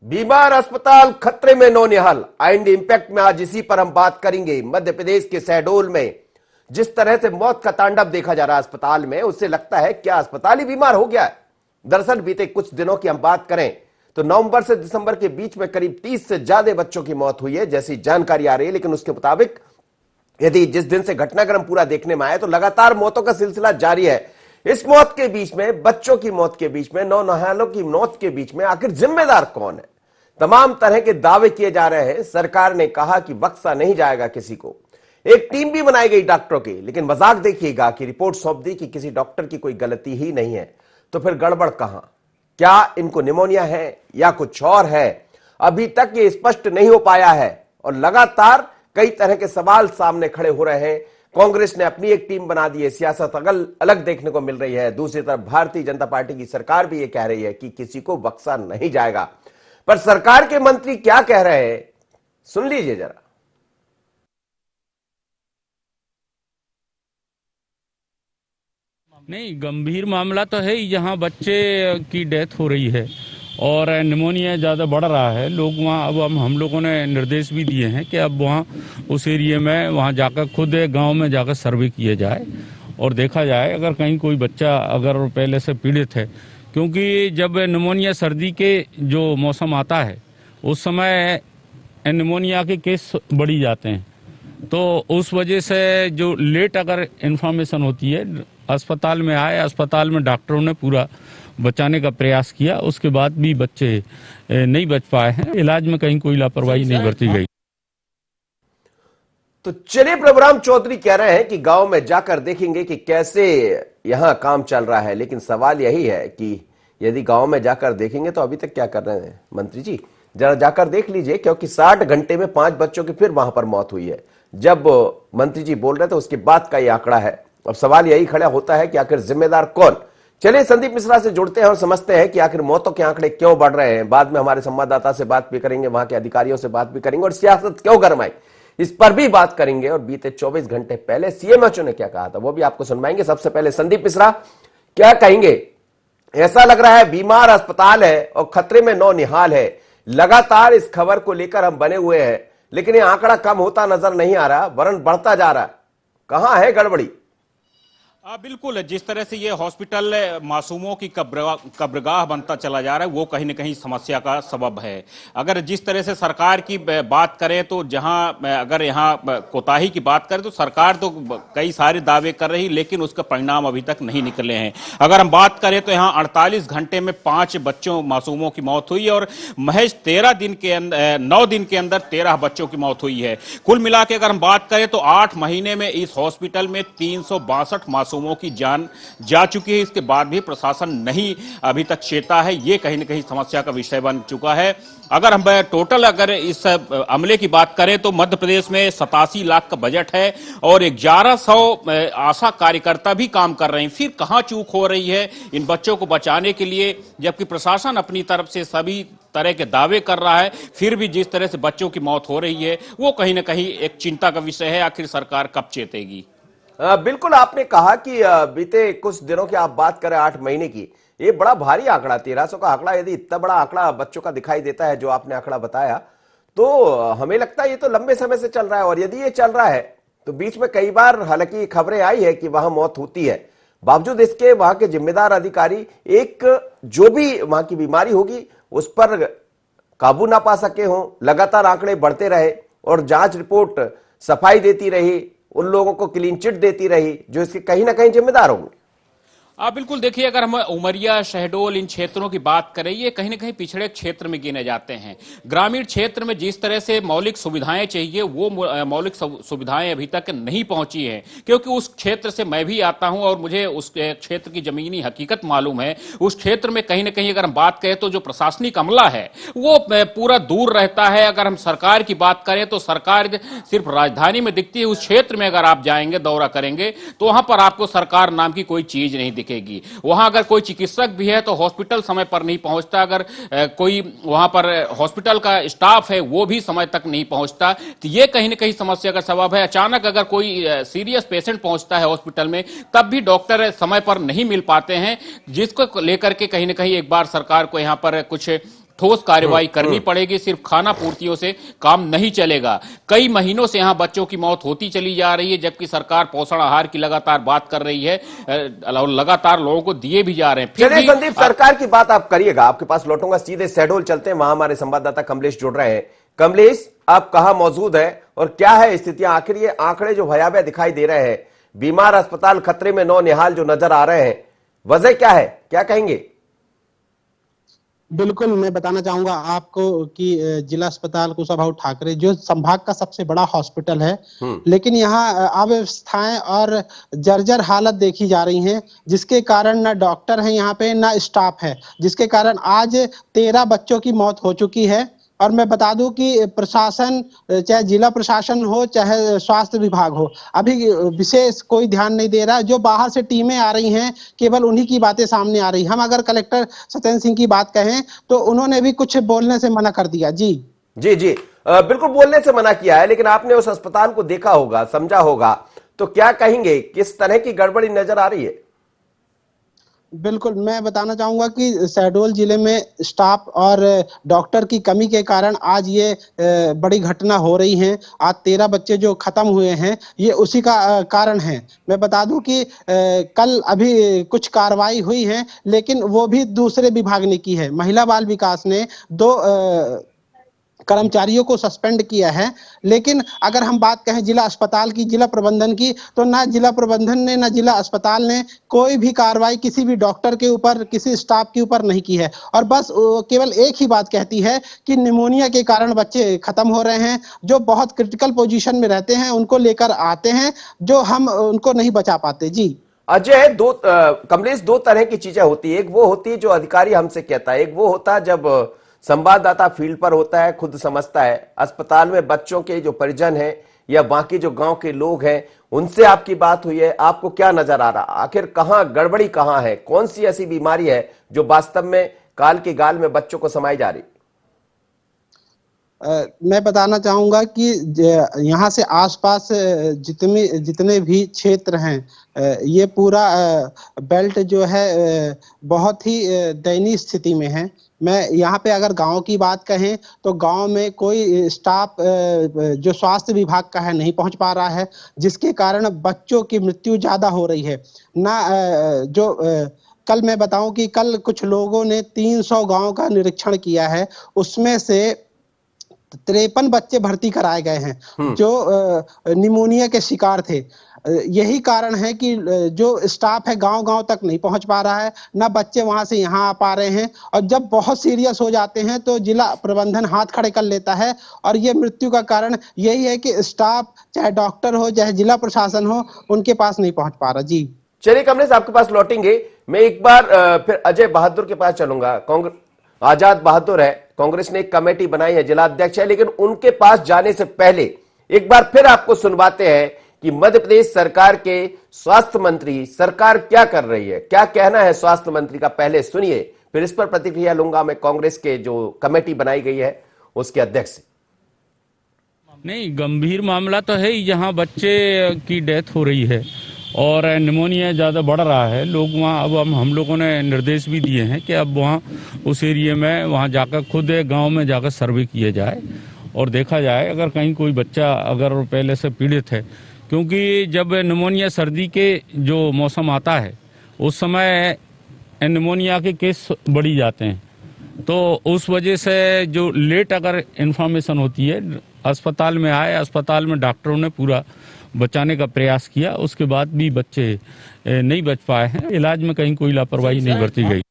बीमार अस्पताल खतरे में नौनिहाल आइंड इंपैक्ट में आज इसी पर हम बात करेंगे। मध्य प्रदेश के शहडोल में जिस तरह से मौत का तांडव देखा जा रहा है अस्पताल में, उससे लगता है क्या अस्पताल ही बीमार हो गया है। दरअसल बीते कुछ दिनों की हम बात करें तो नवंबर से दिसंबर के बीच में करीब 30 से ज्यादा बच्चों की मौत हुई है जैसी जानकारी आ रही है। लेकिन उसके मुताबिक यदि जिस दिन से घटनाक्रम पूरा देखने में आया तो लगातार मौतों का सिलसिला जारी है। इस मौत के बीच में, बच्चों की मौत के बीच में, नौनिहालों की मौत के बीच में आखिर जिम्मेदार कौन है? तमाम तरह के दावे किए जा रहे हैं। सरकार ने कहा कि बख्शा नहीं जाएगा किसी को। एक टीम भी बनाई गई डॉक्टरों की, लेकिन मजाक देखिएगा कि रिपोर्ट सौंप दी कि किसी डॉक्टर की कोई गलती ही नहीं है। तो फिर गड़बड़ कहां? क्या इनको निमोनिया है या कुछ और है? अभी तक ये स्पष्ट नहीं हो पाया है और लगातार कई तरह के सवाल सामने खड़े हो रहे हैं। कांग्रेस ने अपनी एक टीम बना दी है, सियासत अलग देखने को मिल रही है। दूसरी तरफ भारतीय जनता पार्टी की सरकार भी ये कह रही है कि किसी को बख्शा नहीं जाएगा। पर सरकार के मंत्री क्या कह रहे हैं, सुन लीजिए जरा। नहीं, गंभीर मामला तो है ही, जहां बच्चे की डेथ हो रही है और निमोनिया ज़्यादा बढ़ रहा है। लोग वहाँ, अब हम लोगों ने निर्देश भी दिए हैं कि अब वहाँ उस एरिया में वहाँ जाकर खुद गांव में जाकर सर्वे किया जाए और देखा जाए अगर कहीं कोई बच्चा अगर पहले से पीड़ित है। क्योंकि जब निमोनिया सर्दी के जो मौसम आता है उस समय निमोनिया के केस बढ़ी जाते हैं, तो उस वजह से जो लेट अगर इन्फॉर्मेशन होती है, अस्पताल में आए, अस्पताल में डॉक्टरों ने पूरा बचाने का प्रयास किया, उसके बाद भी बच्चे नहीं बच पाए हैं। इलाज में कहीं कोई लापरवाही नहीं बरती गई। तो चलिए, प्रभुराम चौधरी कह रहे हैं कि गांव में जाकर देखेंगे कि कैसे यहां काम चल रहा है। लेकिन सवाल यही है कि यदि गांव में जाकर देखेंगे तो अभी तक क्या कर रहे हैं मंत्री जी? जरा जाकर देख लीजिए, क्योंकि 60 घंटे में 5 बच्चों की फिर वहां पर मौत हुई है। जब मंत्री जी बोल रहे थे उसके बाद का यह आंकड़ा है। अब सवाल यही खड़ा होता है कि आखिर जिम्मेदार कौन? चलिए संदीप मिश्रा से जुड़ते हैं और समझते हैं कि आखिर मौतों के आंकड़े क्यों बढ़ रहे हैं। बाद में हमारे संवाददाता से बात भी करेंगे, वहां के अधिकारियों से बात भी करेंगे और सियासत क्यों गरमाई इस पर भी बात करेंगे। और बीते 24 घंटे पहले सीएमएचओ ने क्या कहा था वो भी आपको सुनवाएंगे। सबसे पहले संदीप मिश्रा, क्या कहेंगे? ऐसा लग रहा है बीमार अस्पताल है और खतरे में नौनिहाल है। लगातार इस खबर को लेकर हम बने हुए हैं, लेकिन ये आंकड़ा कम होता नजर नहीं आ रहा, वरन बढ़ता जा रहा है। कहां है गड़बड़ी? बिल्कुल, जिस तरह से ये हॉस्पिटल मासूमों की कब्रगाह बनता चला जा रहा है वो कहीं ना कहीं समस्या का सबब है। अगर जिस तरह से सरकार की बात करें तो जहां अगर यहाँ कोताही की बात करें तो सरकार तो कई सारे दावे कर रही, लेकिन उसका परिणाम अभी तक नहीं निकले हैं। अगर हम बात करें तो यहाँ 48 घंटे में 5 बच्चों मासूमों की मौत हुई और महज 9 दिन के अंदर 13 बच्चों की मौत हुई है। कुल मिला के अगर हम बात करें तो 8 महीने में इस हॉस्पिटल में 362 मासूमों की जान जा चुकी है। इसके बाद भी प्रशासन नहीं अभी तक चेता है, ये कहीं ना कहीं समस्या का विषय बन चुका है। अगर हम टोटल अगर इस अमले की बात करें तो मध्य प्रदेश में 87 लाख का बजट है और 1100 आशा कार्यकर्ता भी काम कर रहे हैं। फिर कहां चूक हो रही है इन बच्चों को बचाने के लिए, जबकि प्रशासन अपनी तरफ से सभी तरह के दावे कर रहा है, फिर भी जिस तरह से बच्चों की मौत हो रही है वो कहीं ना कहीं एक चिंता का विषय है। आखिर सरकार कब चेतेगी? बिल्कुल, आपने कहा कि बीते कुछ दिनों की आप बात करें, 8 महीने की, ये बड़ा भारी आंकड़ा, 1300 का आंकड़ा। यदि इतना बड़ा आंकड़ा बच्चों का दिखाई देता है जो आपने आंकड़ा बताया, तो हमें लगता है ये तो लंबे समय से चल रहा है। और यदि ये चल रहा है तो बीच में कई बार हालांकि खबरें आई है कि वहां मौत होती है, बावजूद इसके वहां के जिम्मेदार अधिकारी एक जो भी वहां की बीमारी होगी उस पर काबू ना पा सके हों, लगातार आंकड़े बढ़ते रहे और जांच रिपोर्ट सफाई देती रही, उन लोगों को क्लीन चिट देती रही जो इसके कहीं ना कहीं जिम्मेदार होंगे। बिल्कुल, देखिए अगर हम उमरिया, शहडोल इन क्षेत्रों की बात करें, ये कहीं ना कहीं पिछड़े क्षेत्र में गिने जाते हैं। ग्रामीण क्षेत्र में जिस तरह से मौलिक सुविधाएं चाहिए वो मौलिक सुविधाएं अभी तक नहीं पहुंची हैं। क्योंकि उस क्षेत्र से मैं भी आता हूं और मुझे उस क्षेत्र की जमीनी हकीकत मालूम है। उस क्षेत्र में कहीं ना कहीं अगर हम बात करें तो जो प्रशासनिक अमला है वो पूरा दूर रहता है। अगर हम सरकार की बात करें तो सरकार सिर्फ राजधानी में दिखती है। उस क्षेत्र में अगर आप जाएंगे, दौरा करेंगे तो वहां पर आपको सरकार नाम की कोई चीज नहीं दिखेगी। वहां अगर कोई चिकित्सक भी है तो हॉस्पिटल समय पर नहीं पहुंचता। अगर कोई वहां पर हॉस्पिटल का स्टाफ है वो भी समय तक नहीं पहुंचता। तो ये कहीं ना कहीं समस्या का सबब है। अचानक अगर कोई सीरियस पेशेंट पहुंचता है हॉस्पिटल में तब भी डॉक्टर समय पर नहीं मिल पाते हैं, जिसको लेकर के कहीं ना कहीं एक बार सरकार को यहां पर कुछ ठोस कार्रवाई करनी पड़ेगी। सिर्फ खाना पूर्तियों से काम नहीं चलेगा। कई महीनों से यहां बच्चों की मौत होती चली जा रही है, जबकि सरकार पोषण आहार की लगातार बात कर रही है और लगातार लोगों को दिए भी जा रहे हैं। फिर चलिए भी संदीप, सरकार की बात आप करिएगा, आपके पास लौटूंगा। सीधे शहडोल चलते हैं, वहां हमारे संवाददाता कमलेश जुड़ रहे हैं। कमलेश, आप कहां मौजूद है और क्या है स्थितियां? आखिर ये आंकड़े जो भयावह दिखाई दे रहे हैं, बीमार अस्पताल खतरे में नौनिहाल जो नजर आ रहे हैं, वजह क्या है, क्या कहेंगे? बिल्कुल, मैं बताना चाहूंगा आपको कि जिला अस्पताल कुशाभाऊ ठाकरे जो संभाग का सबसे बड़ा हॉस्पिटल है, लेकिन यहाँ अव्यवस्थाएं और जर्जर हालत देखी जा रही हैं, जिसके कारण ना डॉक्टर हैं यहाँ पे, ना स्टाफ है, जिसके कारण आज 13 बच्चों की मौत हो चुकी है। और मैं बता दूं कि प्रशासन, चाहे जिला प्रशासन हो चाहे स्वास्थ्य विभाग हो, अभी विशेष कोई ध्यान नहीं दे रहा। जो बाहर से टीमें आ रही हैं, केवल उन्हीं की बातें सामने आ रही। हम अगर कलेक्टर सत्येंद्र सिंह की बात कहें तो उन्होंने भी कुछ बोलने से मना कर दिया। जी जी जी, बिल्कुल बोलने से मना किया है, लेकिन आपने उस अस्पताल को देखा होगा, समझा होगा, तो क्या कहेंगे, किस तरह की गड़बड़ी नजर आ रही है? बिल्कुल, मैं बताना चाहूंगा कि शहडोल जिले में स्टाफ और डॉक्टर की कमी के कारण आज ये बड़ी घटना हो रही है। आज 13 बच्चे जो खत्म हुए हैं, ये उसी का कारण है। मैं बता दूं कि कल अभी कुछ कार्रवाई हुई है, लेकिन वो भी दूसरे विभाग ने की है। महिला बाल विकास ने 2 कर्मचारियों को सस्पेंड किया है। लेकिन अगर हम बात कहें जिला अस्पताल की, जिला प्रबंधन की, तो ना जिला प्रबंधन ने ना जिला अस्पताल ने कोई भी कार्रवाई किसी भी डॉक्टर के ऊपर, किसी स्टाफ के ऊपर नहीं की है। और बस केवल एक ही बात कहती है कि निमोनिया के कारण बच्चे खत्म हो रहे हैं। जो बहुत क्रिटिकल पोजीशन में रहते हैं उनको लेकर आते हैं, जो हम उनको नहीं बचा पाते। जी अजय, कमलेश, 2 तरह की चीजें होती है। एक वो होती है जो अधिकारी हमसे कहता है, एक वो होता है जब संवाददाता फील्ड पर होता है, खुद समझता है। अस्पताल में बच्चों के जो परिजन हैं या बाकी जो गांव के लोग हैं, उनसे आपकी बात हुई है, आपको क्या नजर आ रहा? आखिर कहां गड़बड़ी, कहां है, कौन सी ऐसी बीमारी है जो वास्तव में काल के गाल में बच्चों को समाई जा रही? मैं बताना चाहूंगा कि यहाँ से आसपास जितने भी क्षेत्र हैं, ये पूरा बेल्ट जो है बहुत ही दयनीय स्थिति में है। मैं यहाँ पे अगर गांव की बात कहें तो गांव में कोई स्टाफ जो स्वास्थ्य विभाग का है नहीं पहुंच पा रहा है, जिसके कारण बच्चों की मृत्यु ज्यादा हो रही है। ना कल मैं बताऊं कि कल कुछ लोगों ने 300 गांव का निरीक्षण किया है, उसमें से 53 बच्चे भर्ती कराए गए हैं जो निमोनिया के शिकार थे। यही कारण है कि जो स्टाफ है गांव-गांव तक नहीं पहुंच पा रहा है, ना बच्चे वहां से यहां आ पा रहे हैं। और जब बहुत सीरियस हो जाते हैं तो जिला प्रबंधन हाथ खड़े कर लेता है, और ये मृत्यु का कारण यही है कि स्टाफ, चाहे डॉक्टर हो चाहे जिला प्रशासन हो, उनके पास नहीं पहुंच पा रहा। जी चलिए कमलेश, आपके पास लौटेंगे। मैं एक बार फिर अजय बहादुर के पास चलूंगा। आजाद बहादुर है, कांग्रेस ने एक कमेटी बनाई है, जिला अध्यक्ष है, लेकिन उनके पास जाने से पहले एक बार फिर आपको सुनवाते हैं कि मध्य प्रदेश सरकार के स्वास्थ्य मंत्री, सरकार क्या कर रही है, क्या कहना है स्वास्थ्य मंत्री का, पहले सुनिए, फिर इस पर प्रतिक्रिया लूंगा मैं कांग्रेस के जो कमेटी बनाई गई है उसके अध्यक्ष से। नहीं, गंभीर मामला तो है ही, जहाँ बच्चे की डेथ हो रही है और निमोनिया ज़्यादा बढ़ रहा है। लोग वहाँ, अब हम लोगों ने निर्देश भी दिए हैं कि अब वहाँ उस एरिया में वहाँ जाकर खुद गांव में जाकर सर्वे किया जाए और देखा जाए अगर कहीं कोई बच्चा अगर पहले से पीड़ित है, क्योंकि जब निमोनिया सर्दी के जो मौसम आता है उस समय निमोनिया के केस बढ़ी जाते हैं, तो उस वजह से जो लेट अगर इन्फॉर्मेशन होती है, अस्पताल में आए, अस्पताल में डॉक्टरों ने पूरा बचाने का प्रयास किया, उसके बाद भी बच्चे नहीं बच पाए हैं। इलाज में कहीं कोई लापरवाही नहीं बरती गई।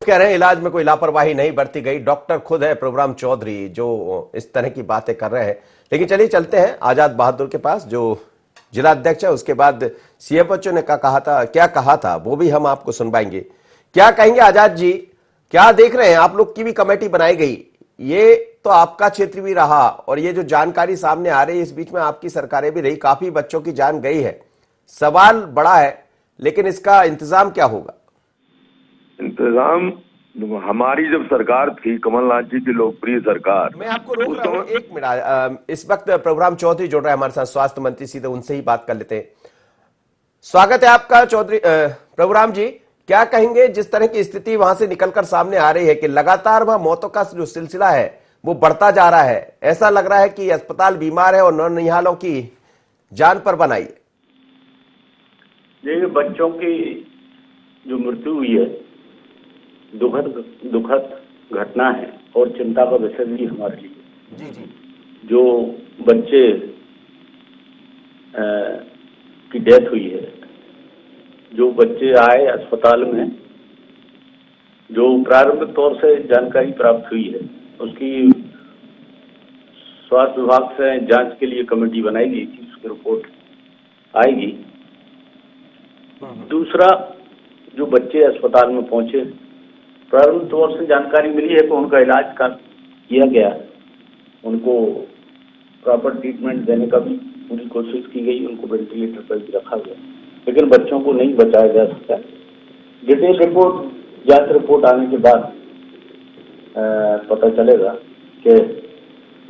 कह रहे हैं इलाज में कोई लापरवाही नहीं बरती गई। डॉक्टर खुद है प्रभुराम चौधरी जो इस तरह की बातें कर रहे हैं। लेकिन चलिए चलते हैं आजाद बहादुर के पास जो जिला अध्यक्ष है। उसके बाद सीएफएचओ ने क्या कहा था वो भी हम आपको सुनवाएंगे। क्या कहेंगे आजाद जी, क्या देख रहे हैं? आप लोग की भी कमेटी बनाई गई, ये तो आपका क्षेत्र भी रहा और ये जो जानकारी सामने आ रही है, इस बीच में आपकी सरकारें भी रही, काफी बच्चों की जान गई है। सवाल बड़ा है, लेकिन इसका इंतजाम क्या होगा? इंतजाम हमारी जब सरकार थी, कमलनाथ जी की लोकप्रिय सरकार। मैं आपको रोक रहा हूं, एक मिनट। इस वक्त प्रभुराम चौधरी जुड़ रहे हैं हमारे साथ, स्वास्थ्य मंत्री, सीधे उनसे ही बात कर लेते हैं। स्वागत है आपका चौधरी प्रभुराम जी। क्या कहेंगे जिस तरह की स्थिति वहां से निकलकर सामने आ रही है कि लगातार वहां मौतों का जो सिलसिला है वो बढ़ता जा रहा है, ऐसा लग रहा है कि अस्पताल बीमार है और नौनिहालों की जान पर बनाई है। देखिए, बच्चों की जो मृत्यु हुई है दुखद घटना है और चिंता का विषय भी हमारे लिए। जी जी। जो बच्चे की डेथ हुई है, जो बच्चे आए अस्पताल में, जो प्रारंभिक तौर से जानकारी प्राप्त हुई है, उसकी स्वास्थ्य विभाग से जांच के लिए कमेटी बनाई गई थी, उसकी रिपोर्ट आएगी। दूसरा, जो बच्चे अस्पताल में पहुंचे, प्रारंभिक तौर से जानकारी मिली है तो उनका इलाज किया गया, उनको प्रॉपर ट्रीटमेंट देने का भी पूरी कोशिश की गई, उनको वेंटिलेटर पर भी रखा गया, लेकिन बच्चों को नहीं बचाया जा सका। डिटेल रिपोर्ट, जांच रिपोर्ट आने के बाद पता चलेगा कि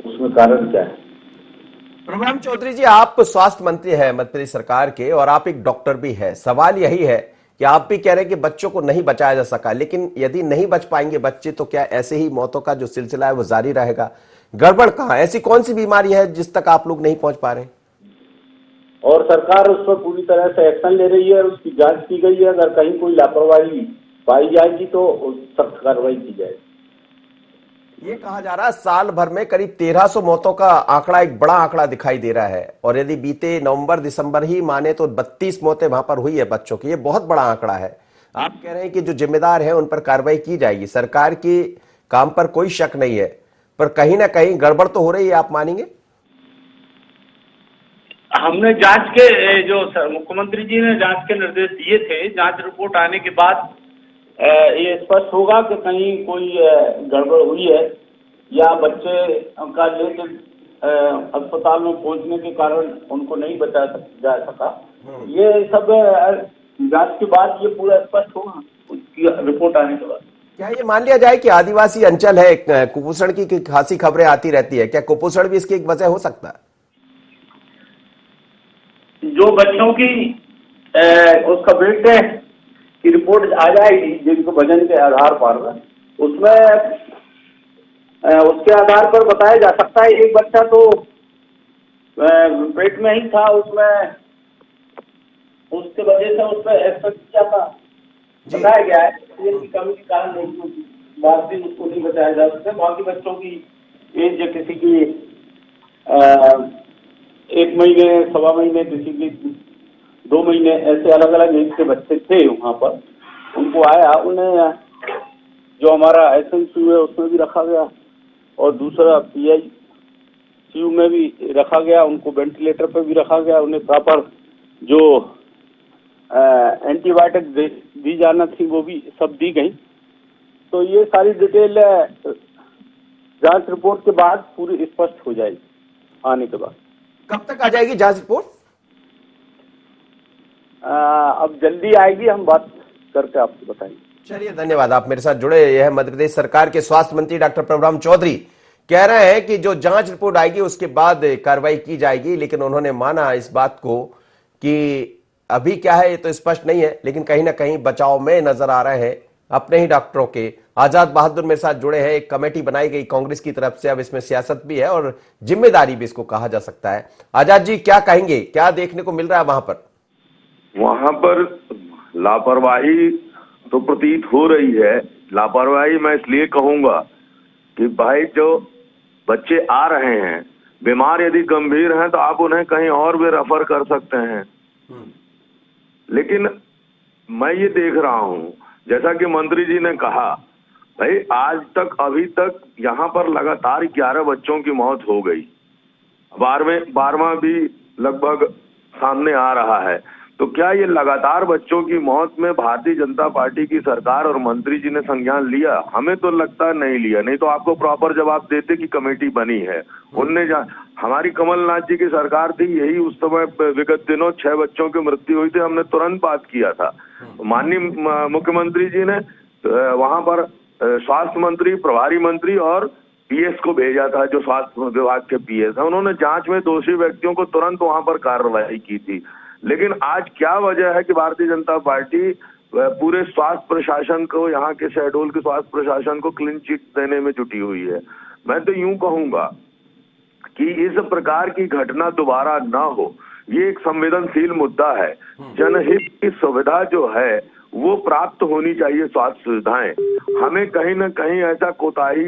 उसमें कारण क्या है। प्रभुराम चौधरी जी, आप स्वास्थ्य मंत्री हैं मध्य प्रदेश सरकार के और आप एक डॉक्टर भी है। सवाल यही है कि आप भी कह रहे हैं कि बच्चों को नहीं बचाया जा सका, लेकिन यदि नहीं बच पाएंगे बच्चे तो क्या ऐसे ही मौतों का जो सिलसिला है वो जारी रहेगा? गड़बड़ कहाँ? ऐसी कौन सी बीमारी है जिस तक आप लोग नहीं पहुंच पा रहे? और सरकार उस पर पूरी तरह से एक्शन ले रही है, उसकी जांच की गई है। अगर कहीं कोई लापरवाही पाई जाएगी तो सख्त कार्रवाई की जाएगी। ये कहा जा रहा है साल भर में करीब 1300 मौतों का आंकड़ा, एक बड़ा आंकड़ा दिखाई दे रहा है, और यदि बीते नवंबर दिसंबर ही माने तो 32 मौतें वहां पर हुई है बच्चों की। ये बहुत बड़ा आंकड़ा है। आप कह रहे हैं कि जो जिम्मेदार है उन पर कार्रवाई की जाएगी, सरकार की काम पर कोई शक नहीं है, पर कहीं ना कहीं गड़बड़ तो हो रही है, आप मानेंगे? हमने जांच के जो मुख्यमंत्री जी ने जांच के निर्देश दिए थे, जांच रिपोर्ट आने के बाद ये स्पष्ट होगा कि कहीं कोई गड़बड़ हुई है या बच्चे का लेट अस्पताल में पहुंचने के कारण उनको नहीं बचा जा सका। ये सब जांच के बाद ये पूरा स्पष्ट होगा, उसकी रिपोर्ट आने के बाद। क्या ये मान लिया जाए कि आदिवासी अंचल है, कुपोषण की खासी खबरें आती रहती है, क्या कुपोषण भी इसकी एक वजह हो सकता है? जो बच्चों की उसका वेट की रिपोर्ट आ जाएगी जिनको वजन के आधार पर, उसमें उसके आधार पर बताया जा सकता है। एक बच्चा तो पेट में ही था, उसमें उसके वजह से उस पर एक्सपेक्ट किया था, बताया गया है की कमी के कारण नहीं, बाद भी उसको नहीं बताया जा सकता। बाकी बच्चों की एज किसी की 1 महीने, 1.25 महीने, किसी की 2 महीने, ऐसे अलग अलग एज के बच्चे थे वहाँ पर। उनको आया, उन्हें जो हमारा SNCU है उसमें भी रखा गया और दूसरा PICU में भी रखा गया, उनको वेंटिलेटर पर भी रखा गया, उन्हें प्रॉपर जो एंटीबायोटिक दी जाना थी वो भी सब दी गई। तो ये सारी डिटेल जांच रिपोर्ट के बाद पूरी स्पष्ट हो जाएगी आने के बाद। कब तक आ जाएगी जांच रिपोर्ट? अब जल्दी आएगी, हम बात करके आपको बताएंगे। चलिए, धन्यवाद, आप मेरे साथ जुड़े। यह मध्य प्रदेश सरकार के स्वास्थ्य मंत्री डॉक्टर प्रभुराम चौधरी कह रहे हैं कि जो जांच रिपोर्ट आएगी उसके बाद कार्रवाई की जाएगी, लेकिन उन्होंने माना इस बात को कि अभी क्या है ये तो स्पष्ट नहीं है, लेकिन कहीं ना कहीं बचाव में नजर आ रहे हैं अपने ही डॉक्टरों के। आजाद बहादुर मेरे साथ जुड़े हैं। एक कमेटी बनाई गई कांग्रेस की तरफ से, अब इसमें सियासत भी है और जिम्मेदारी भी इसको कहा जा सकता है। आजाद जी, क्या कहेंगे, क्या देखने को मिल रहा है वहां पर? वहां पर लापरवाही तो प्रतीत हो रही है। लापरवाही मैं इसलिए कहूंगा कि भाई जो बच्चे आ रहे हैं बीमार, यदि गंभीर हैं तो आप उन्हें कहीं और भी रेफर कर सकते हैं। लेकिन मैं ये देख रहा हूं, जैसा कि मंत्री जी ने कहा, भाई आज तक, अभी तक यहाँ पर लगातार 11 बच्चों की मौत हो गई, 12वां भी लगभग सामने आ रहा है। तो क्या ये लगातार बच्चों की मौत में भारतीय जनता पार्टी की सरकार और मंत्री जी ने संज्ञान लिया? हमें तो लगता नहीं लिया, नहीं तो आपको प्रॉपर जवाब देते कि कमेटी बनी है। उनने हमारी कमलनाथ जी की सरकार थी, यही उस समय विगत दिनों 6 बच्चों की मृत्यु हुई थी, हमने तुरंत बात किया था। माननीय मुख्यमंत्री जी ने वहां पर स्वास्थ्य मंत्री, प्रभारी मंत्री और PS को भेजा था, जो स्वास्थ्य विभाग के PS है। उन्होंने जांच में दोषी व्यक्तियों को तुरंत वहां पर कार्रवाई की थी। लेकिन आज क्या वजह है कि भारतीय जनता पार्टी पूरे स्वास्थ्य प्रशासन को, यहाँ के शहडोल के स्वास्थ्य प्रशासन को क्लीन चिट देने में जुटी हुई है। मैं तो यूं कहूंगा कि इस प्रकार की घटना दोबारा ना हो। ये एक संवेदनशील मुद्दा है। जनहित की सुविधा जो है वो प्राप्त होनी चाहिए, स्वास्थ्य सुविधाएं। हमें कहीं ना कहीं ऐसा कोताही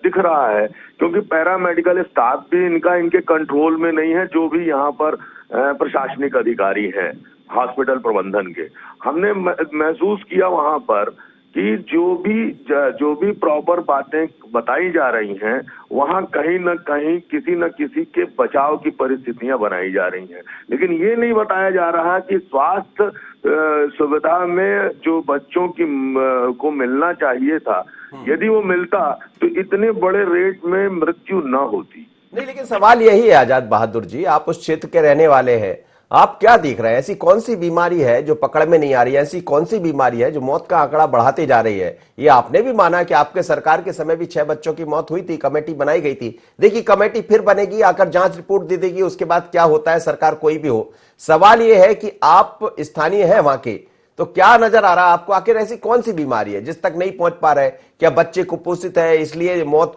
दिख रहा है, क्योंकि पैरामेडिकल स्टाफ भी इनके कंट्रोल में नहीं है, जो भी यहाँ पर प्रशासनिक अधिकारी हैं हॉस्पिटल प्रबंधन के। हमने महसूस किया वहां पर कि जो भी प्रॉपर बातें बताई जा रही हैं, वहां कहीं न कहीं किसी न किसी के बचाव की परिस्थितियां बनाई जा रही हैं। लेकिन ये नहीं बताया जा रहा कि स्वास्थ्य सुविधा में जो बच्चों की को मिलना चाहिए था, यदि वो मिलता तो इतने बड़े रेट में मृत्यु न होती। नहीं, लेकिन सवाल यही है आजाद बहादुर जी, आप उस क्षेत्र के रहने वाले हैं, आप क्या देख रहे हैं? ऐसी कौन सी बीमारी है जो पकड़ में नहीं आ रही है? ऐसी कौन सी बीमारी है जो मौत का आंकड़ा बढ़ाते जा रही है? ये आपने भी माना कि आपके सरकार के समय भी 6 बच्चों की मौत हुई थी, कमेटी बनाई गई थी। देखिए, कमेटी फिर बनेगी, आकर जांच रिपोर्ट दे देगी, उसके बाद क्या होता है, सरकार कोई भी हो। सवाल ये है कि आप स्थानीय हैं वहां के, तो क्या नजर आ रहा है आपको? आखिर ऐसी कौन सी बीमारी है जिस तक नहीं पहुंच पा रहे? क्या बच्चे कुपोषित है इसलिए मौत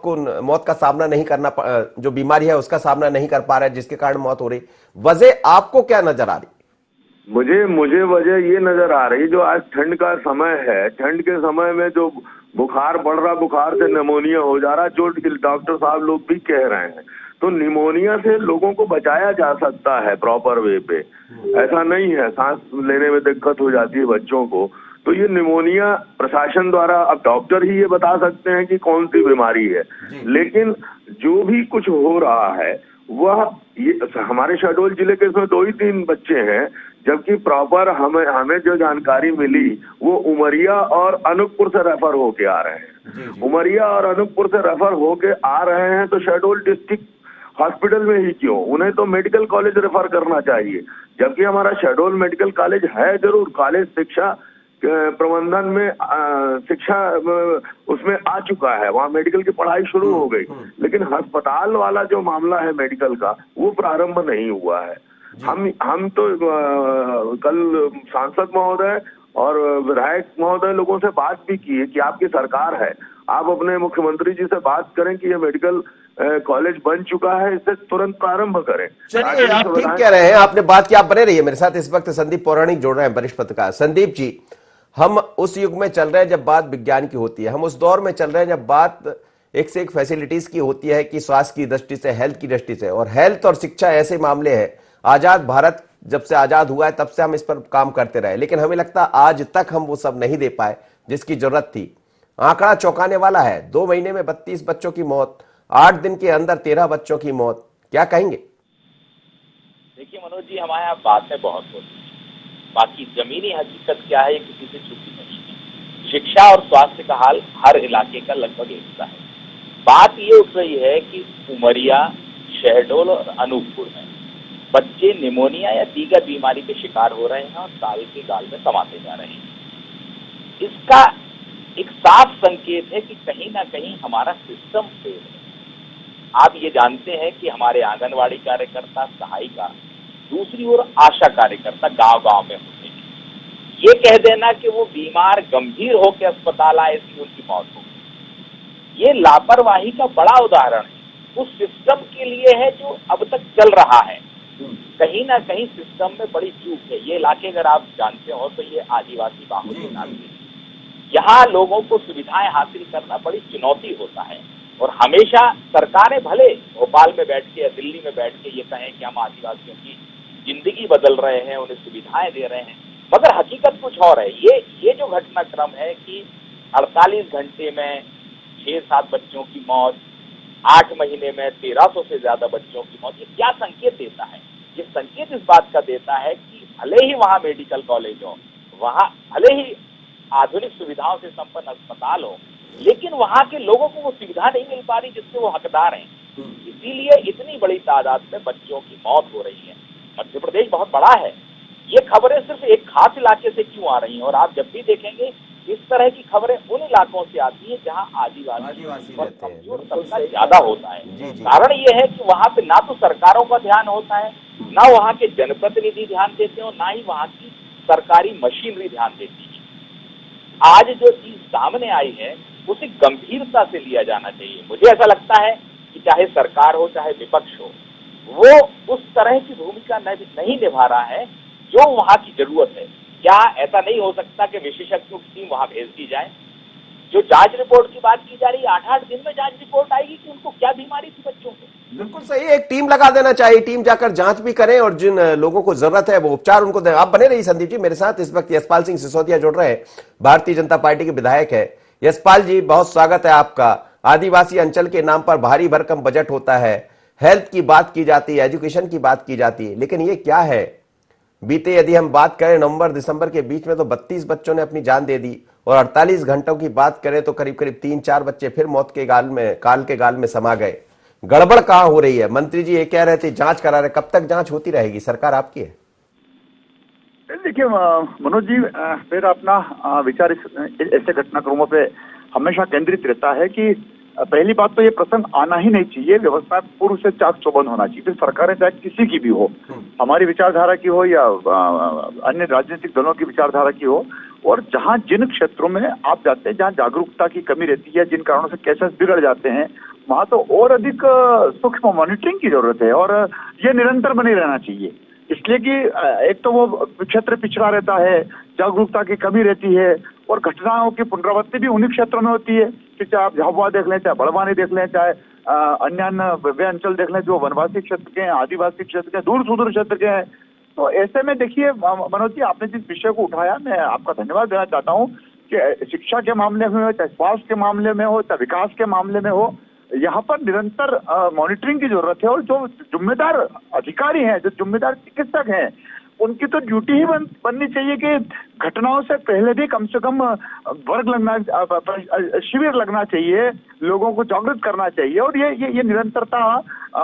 का सामना नहीं करना, जो बीमारी है उसका सामना नहीं कर पा रहा है जिसके कारण मौत हो रही? वजह आपको क्या नजर आ रही? मुझे वजह ये नजर आ रही, जो आज ठंड का समय है, ठंड के समय में जो बुखार बढ़ रहा, बुखार से निमोनिया हो जा रहा, जो डॉक्टर साहब लोग भी कह रहे हैं। तो निमोनिया से लोगों को बचाया जा सकता है प्रॉपर वे पे, ऐसा नहीं है सांस लेने में दिक्कत हो जाती है बच्चों को। तो ये निमोनिया प्रशासन द्वारा, अब डॉक्टर ही ये बता सकते हैं कि कौन सी बीमारी है, लेकिन जो भी कुछ हो रहा है वह हमारे शहडोल जिले के इसमें 2 ही 3 बच्चे हैं, जबकि प्रॉपर हमें जो जानकारी मिली वो उमरिया और अनूपपुर से रेफर होके आ रहे हैं। उमरिया और अनूपपुर से रेफर होके आ रहे हैं, तो शहडोल डिस्ट्रिक्ट हॉस्पिटल में ही क्यों? उन्हें तो मेडिकल कॉलेज रेफर करना चाहिए, जबकि हमारा शहडोल मेडिकल कॉलेज है जरूर, कॉलेज शिक्षा प्रबंधन में शिक्षा उसमें आ चुका है, वहाँ मेडिकल की पढ़ाई शुरू हो गई, लेकिन अस्पताल वाला जो मामला है मेडिकल का, वो प्रारंभ नहीं हुआ है। हम तो कल सांसद महोदय और विधायक महोदय लोगों से बात भी की है कि आपकी सरकार है, आप अपने मुख्यमंत्री जी से बात करें कि ये मेडिकल कॉलेज बन चुका है, इसे तुरंत प्रारंभ करें। चलिए, आप ठीक कह रहे हैं, आपने बात की, आप बने रहिए मेरे साथ। इस वक्त संदीप पौराणिक जोड़ रहे हैं, वरिष्ठ पत्रकार। संदीप जी, हम उस युग में चल रहे हैं जब बात विज्ञान की होती है, हम उस दौर में चल रहे हैं जब बात एक से एक फैसिलिटीज की होती है, कि स्वास्थ्य की दृष्टि से, हेल्थ की दृष्टि से, और हेल्थ और शिक्षा ऐसे मामले हैं। आजाद भारत जब से आजाद हुआ है तब से हम इस पर काम करते रहे, लेकिन हमें लगता है आज तक हम वो सब नहीं दे पाए जिसकी जरूरत थी। आंकड़ा चौंकाने वाला है, 2 महीने में 32 बच्चों की मौत, 8 दिन के अंदर 13 बच्चों की मौत। क्या कहेंगे? देखिए मनोज जी, हमारे यहाँ बातें बहुत होती हैं, बाकी जमीनी हकीकत क्या है ये किसी से छुपी नहीं है। शिक्षा और स्वास्थ्य का हाल हर इलाके का लगभग एक सा है। बात ये उठ रही है कि उमरिया, शहडोल और अनूपपुर में बच्चे निमोनिया या दीगर बीमारी के शिकार हो रहे हैं और साल के गाल में समाते जा रहे हैं। इसका एक साफ संकेत है कि कहीं ना कहीं हमारा सिस्टम फेल है। आप ये जानते हैं कि हमारे आंगनवाड़ी कार्यकर्ता, सहायिका, दूसरी ओर आशा कार्यकर्ता गांव-गांव में होते हैं। ये कह देना कि वो बीमार गंभीर होकर अस्पताल आए इसलिए उनकी मौत हो गई, ये लापरवाही का बड़ा उदाहरण है उस सिस्टम के लिए है जो अब तक चल रहा है। कहीं ना कहीं सिस्टम में बड़ी चूक है। ये इलाके अगर आप जानते हो तो ये आदिवासी बाहुल्य इलाके हैं। यहाँ लोगों को सुविधाएं हासिल करना बड़ी चुनौती होता है, और हमेशा सरकारें भले भोपाल में बैठ के या दिल्ली में बैठ के ये कहें कि हम आदिवासियों की जिंदगी बदल रहे हैं, उन्हें सुविधाएं दे रहे हैं, मगर हकीकत कुछ और है। ये जो घटनाक्रम है कि 48 घंटे में 6-7 बच्चों की मौत, 8 महीने में 1300 से ज्यादा बच्चों की मौत, ये क्या संकेत देता है? ये संकेत इस बात का देता है कि भले ही वहाँ मेडिकल कॉलेज हो, वहाँ भले ही आधुनिक सुविधाओं से संपन्न अस्पताल हो, लेकिन वहाँ के लोगों को वो सुविधा नहीं मिल पा रही जिससे वो हकदार हैं। इसीलिए इतनी बड़ी तादाद में बच्चों की मौत हो रही है। मध्य प्रदेश बहुत बड़ा है, ये खबरें सिर्फ एक खास इलाके से क्यों आ रही हैं? और आप जब भी देखेंगे इस तरह की खबरें उन इलाकों से आती है जहाँ आदिवासी और कमजोर तबका ज्यादा होता है। कारण ये है कि वहाँ पे ना तो सरकारों का ध्यान होता है, ना वहाँ के जनप्रतिनिधि ध्यान देते हैं, और ना ही वहाँ की सरकारी मशीनरी ध्यान देती है। आज जो चीज सामने आई है उसे गंभीरता से लिया जाना चाहिए। मुझे ऐसा लगता है कि चाहे सरकार हो चाहे विपक्ष हो, वो उस तरह की भूमिका नहीं निभा रहा है जो वहां की जरूरत है। क्या ऐसा नहीं हो सकता कि विशेषज्ञों की टीम वहां भेज दी जाए? जो जांच रिपोर्ट की बात की जा रही है, 8-8 दिन में जांच रिपोर्ट आएगी कि उनको क्या बीमारी थी बच्चों को। बिल्कुल सही है, एक टीम लगा देना चाहिए, टीम जाकर जांच भी करे और जिन लोगों को जरूरत है वो उपचार उनको दे। आप बने रहिए संदीप जी मेरे साथ। इस वक्त यशपाल सिंह सिसोदिया जुड़ रहे हैं, भारतीय जनता पार्टी के विधायक है। यशपाल जी, बहुत स्वागत है आपका। आदिवासी अंचल के नाम पर भारी भरकम बजट होता है, हेल्थ की बात की जाती है, एजुकेशन की बात की जाती है, लेकिन ये क्या है? बीते यदि हम बात करें नवंबर दिसंबर के बीच में तो 32 बच्चों ने अपनी जान दे दी, और 48 घंटों की बात करें तो करीब करीब 3-4 बच्चे फिर मौत के काल के गाल में समा गए। गड़बड़ कहां हो रही है? मंत्री जी ये कह रहे थे जांच करा रहे, कब तक जांच होती रहेगी? सरकार आपकी है। देखिए मनोज जी, मेरा अपना विचार ऐसे घटनाक्रमों पे हमेशा केंद्रित रहता है कि पहली बात तो ये प्रसंग आना ही नहीं चाहिए। व्यवस्था पूर्व से चाक चौबंद होना चाहिए, फिर सरकारें चाहे किसी की भी हो, हमारी विचारधारा की हो या अन्य राजनीतिक दलों की विचारधारा की हो। और जहां जिन क्षेत्रों में आप जाते हैं जहां जागरूकता की कमी रहती है, जिन कारणों से केसेस बिगड़ जाते हैं, वहां तो और अधिक सूक्ष्म मॉनिटरिंग की जरूरत है और ये निरंतर बने रहना चाहिए। इसलिए कि एक तो वो क्षेत्र पिछड़ा रहता है, जागरूकता की कमी रहती है और घटनाओं की पुनरावृत्ति भी उन्हीं क्षेत्रों में होती है कि चाहे आप झाबुआ देख लें, चाहे बड़वानी देख लें, चाहे अन्य वे अंचल देख लें जो वनवासी क्षेत्र के हैं, आदिवासी क्षेत्र के, दूर सुदूर क्षेत्र के हैं। तो ऐसे में देखिए मनोज जी, आपने जिस विषय को उठाया, मैं आपका धन्यवाद देना चाहता हूँ कि शिक्षा के मामले में हो, चाहे स्वास्थ्य के मामले में हो, चाहे विकास के मामले में हो, यहाँ पर निरंतर मॉनिटरिंग की जरूरत है। और जो जिम्मेदार अधिकारी हैं, जो जिम्मेदार चिकित्सक हैं, उनकी तो ड्यूटी ही बननी चाहिए कि घटनाओं से पहले भी कम से कम वर्ग लगना, शिविर लगना चाहिए, लोगों को जागृत करना चाहिए। और ये निरंतरता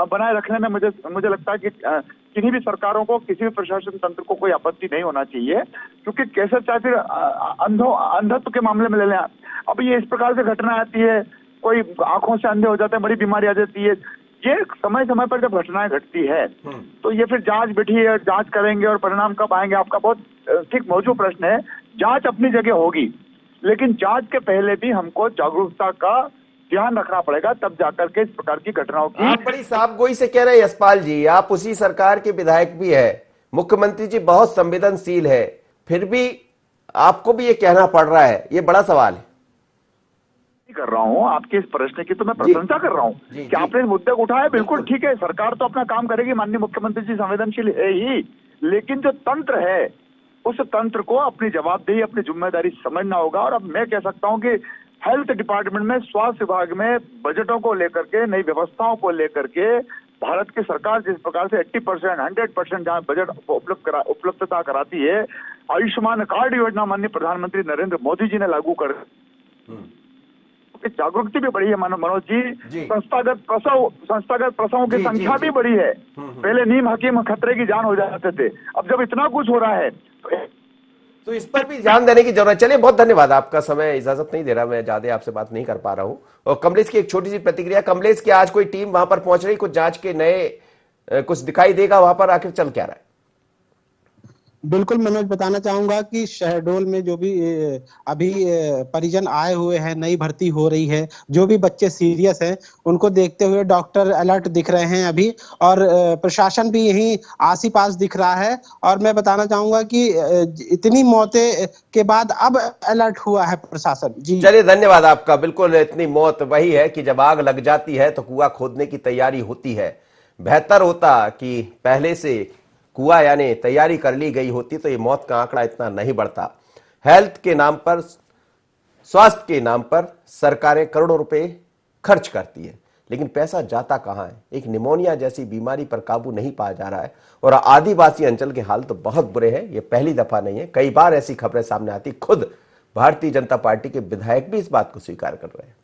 बनाए रखने में मुझे लगता है कि किसी भी सरकारों को, किसी भी प्रशासन तंत्र को कोई आपत्ति नहीं होना चाहिए, क्योंकि कैसे चाहे फिर अंधत्व के मामले में ले लें। अब ये इस प्रकार से घटना आती है, कोई आंखों से अंधे हो जाते हैं, बड़ी बीमारी आ जाती है। ये समय समय पर जब घटनाएं घटती है तो ये फिर जांच बैठी है, जांच करेंगे और परिणाम कब आएंगे? आपका बहुत ठीक मौजूद प्रश्न है। जांच अपनी जगह होगी, लेकिन जांच के पहले भी हमको जागरूकता का ध्यान रखना पड़ेगा, तब जाकर के इस प्रकार की घटनाओं की। आप बड़ी साफगोई से कह रहे हैं यशपाल जी, आप उसी सरकार के विधायक भी है, मुख्यमंत्री जी बहुत संवेदनशील है, फिर भी आपको भी ये कहना पड़ रहा है, ये बड़ा सवाल है। कर रहा हूं आपके इस प्रश्न की तो मैं प्रशंसा कर रहा हूं कि आपने इस मुद्दे को उठाया। बिल्कुल ठीक है, सरकार तो अपना काम करेगी, माननीय मुख्यमंत्री जी संवेदनशील है ही, लेकिन जो तंत्र है उस तंत्र को अपनी जवाबदेही, अपनी जिम्मेदारी समझना होगा। और अब मैं कह सकता हूं कि हेल्थ डिपार्टमेंट में, स्वास्थ्य विभाग में बजटों को लेकर के, नई व्यवस्थाओं को लेकर के भारत की सरकार जिस प्रकार से 80%, 100% जहां बजट उपलब्धता कराती है, आयुष्मान कार्ड योजना माननीय प्रधानमंत्री नरेंद्र मोदी जी ने लागू कर, जागरूकता भी बढ़ी है मनोज जी। संस्थागत प्रसवों की संख्या भी बढ़ी है। पहले नीम हकीम खतरे की जान हो जाते थे, अब जब इतना कुछ हो रहा है तो इस पर भी ध्यान देने की जरूरत। चलिए, बहुत धन्यवाद, आपका समय इजाजत नहीं दे रहा, मैं ज्यादा आपसे बात नहीं कर पा रहा हूं। और कमलेश की एक छोटी सी प्रतिक्रिया। कमलेश, की आज कोई टीम वहां पर पहुंच रही, कुछ जांच के नए कुछ दिखाई देगा वहां पर, आखिर चल क्या रहा है? बिल्कुल मनोज, बताना चाहूंगा कि शहडोल में जो भी अभी परिजन आए हुए हैं, नई भर्ती हो रही है, जो भी बच्चे सीरियस हैं उनको देखते हुए डॉक्टर अलर्ट दिख रहे हैं अभी, और प्रशासन भी यहीं आस ही पास दिख रहा है। और मैं बताना चाहूंगा कि इतनी मौतें के बाद अब अलर्ट हुआ है प्रशासन जी। चलिए, धन्यवाद आपका। बिल्कुल, इतनी मौत वही है कि जब आग लग जाती है तो कुआं खोदने की तैयारी होती है। बेहतर होता कि पहले से कुआं यानी तैयारी कर ली गई होती तो ये मौत का आंकड़ा इतना नहीं बढ़ता। हेल्थ के नाम पर, स्वास्थ्य के नाम पर सरकारें करोड़ों रुपए खर्च करती है, लेकिन पैसा जाता कहां है? एक निमोनिया जैसी बीमारी पर काबू नहीं पाया जा रहा है। और आदिवासी अंचल के हाल तो बहुत बुरे हैं, ये पहली दफा नहीं है, कई बार ऐसी खबरें सामने आती। खुद भारतीय जनता पार्टी के विधायक भी इस बात को स्वीकार कर रहे हैं।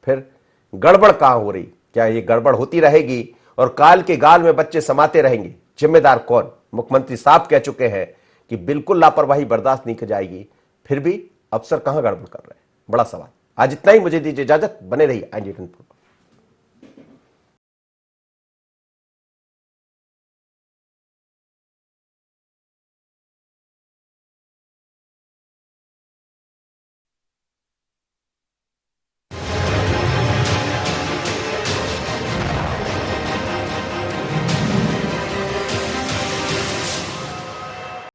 फिर गड़बड़ कहां हो रही? क्या ये गड़बड़ होती रहेगी और काल के गाल में बच्चे समाते रहेंगे? जिम्मेदार कौन? मुख्यमंत्री साहब कह चुके हैं कि बिल्कुल लापरवाही बर्दाश्त नहीं की जाएगी, फिर भी अफसर कहां गड़बड़ कर रहे हैं? बड़ा सवाल। आज इतना ही, मुझे दीजिए इजाजत, बने रहिए INDIA 24।